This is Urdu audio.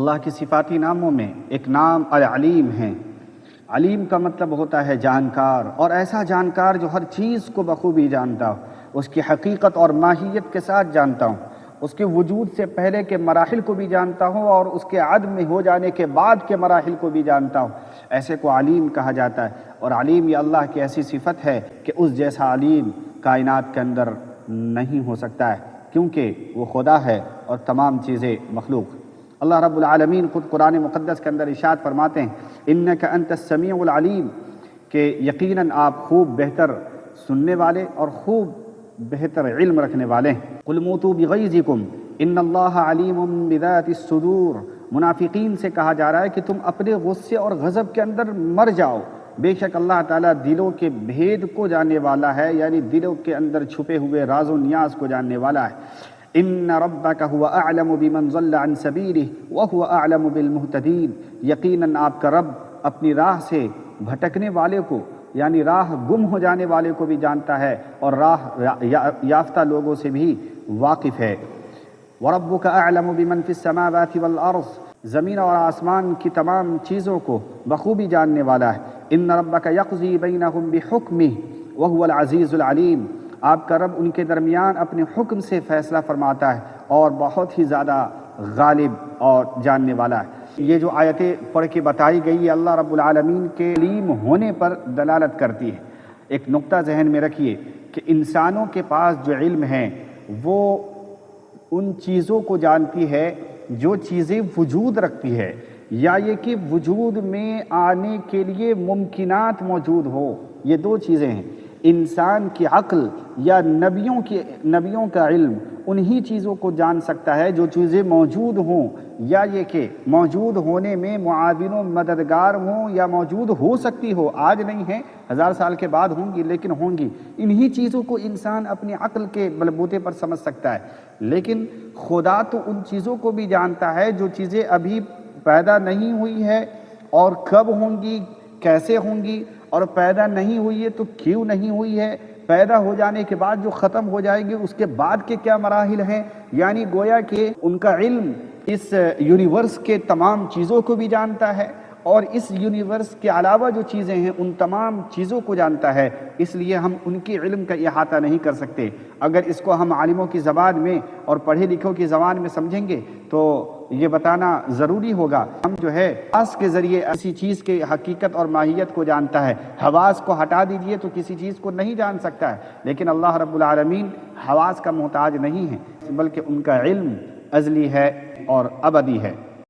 اللہ کی صفاتی ناموں میں ایک نام العلیم ہے۔ علیم کا مطلب ہوتا ہے جانکار، اور ایسا جانکار جو ہر چیز کو بخوبی جانتا ہو، اس کی حقیقت اور ماہیت کے ساتھ جانتا ہوں، اس کے وجود سے پہلے کے مراحل کو بھی جانتا ہوں اور اس کے عدم ہو جانے کے بعد کے مراحل کو بھی جانتا ہوں، ایسے کو علیم کہا جاتا ہے۔ اور علیم یہ اللہ کی ایسی صفت ہے کہ اس جیسا علیم کائنات کے اندر نہیں ہو سکتا ہے، کیونکہ وہ خدا ہے اور تمام چیزیں مخلوق۔ اللہ رب العالمین خود قرآن مقدس کے اندر ارشاد فرماتے ہیں انک انت السمیع العلیم، کہ یقیناً آپ خوب بہتر سننے والے اور خوب بہتر علم رکھنے والے ہیں۔ قل موتوا بغیظکم ان اللہ علیم بذات الصدور، منافقین سے کہا جا رہا ہے کہ تم اپنے غصے اور غضب کے اندر مر جاؤ، بے شک اللہ تعالیٰ دلوں کے بھید کو جاننے والا ہے، یعنی دلوں کے اندر چھپے ہوئے راز و نیاز کو جاننے والا ہے۔ ان ربک هو اعلم بمن ضل عن سبیلہ وهو اعلم بالمہتدین، یقیناً آپ کا رب اپنی راہ سے بھٹکنے والے کو، یعنی راہ گم ہو جانے والے کو بھی جانتا ہے اور راہ یافتہ لوگوں سے بھی واقف ہے۔ وَرَبُّكَ أَعْلَمُ بِمَنْ فِي السَّمَاوَاتِ وَالْأَرْضِ، زمین اور آسمان کی تمام چیزوں کو بخوبی جاننے والا ہے۔ إِنَّ رَبَّكَ يَقْضِي بَيْنَهُمْ بِحُكْمِهِ وَهُوَ الْعَزِيزُ الْعَلِيمُ، آپ کا رب ان کے درمیان اپنے حکم سے فیصلہ فرماتا ہے اور بہت ہی زیادہ غالب اور جاننے والا ہے۔ یہ جو آیتیں پڑھ کے بتائی گئی یہ اللہ رب العالمین کے علیم ہونے پر دلالت کرتی ہے۔ ایک نقطہ ذہن میں رکھیے کہ انسانوں کے پاس جو علم ہے وہ ان چیزوں کو جانتی ہے جو چیزیں وجود رکھتی ہے، یا یہ کہ وجود میں آنے کے لیے ممکنات موجود ہو، یہ دو چیزیں ہیں۔ انسان کی عقل یا نبیوں کا علم انہی چیزوں کو جان سکتا ہے جو چیزیں موجود ہوں، یا یہ کہ موجود ہونے میں معاون و مددگار ہوں، یا موجود ہو سکتی ہو، آج نہیں ہے، 1000 سال کے بعد ہوں گی لیکن ہوں گی۔ انہی چیزوں کو انسان اپنی عقل کے بلبوتے پر سمجھ سکتا ہے، لیکن خدا تو ان چیزوں کو بھی جانتا ہے جو چیزیں ابھی پیدا نہیں ہوئی ہے اور کب ہوں گی، کیسے ہوں گی، اور پیدا نہیں ہوئی ہے تو کیوں نہیں ہوئی ہے، پیدا ہو جانے کے بعد جو ختم ہو جائے گی اس کے بعد کے کیا مراحل ہیں۔ یعنی گویا کہ ان کا علم اس یونیورس کے تمام چیزوں کو بھی جانتا ہے اور اس یونیورس کے علاوہ جو چیزیں ہیں ان تمام چیزوں کو جانتا ہے، اس لیے ہم ان کے علم کا احاطہ نہیں کر سکتے۔ اگر اس کو ہم عالموں کی زبان میں اور پڑھے لکھوں کی زبان میں سمجھیں گے تو یہ بتانا ضروری ہوگا ہم جو ہے حواس کے ذریعے کسی چیز کے حقیقت اور ماہیت کو جانتا ہے۔ حواس کو ہٹا دیجئے تو کسی چیز کو نہیں جان سکتا ہے، لیکن اللہ رب العالمین حواس کا محتاج نہیں ہے، بلکہ ان کا علم ازلی ہے اور ابدی ہے۔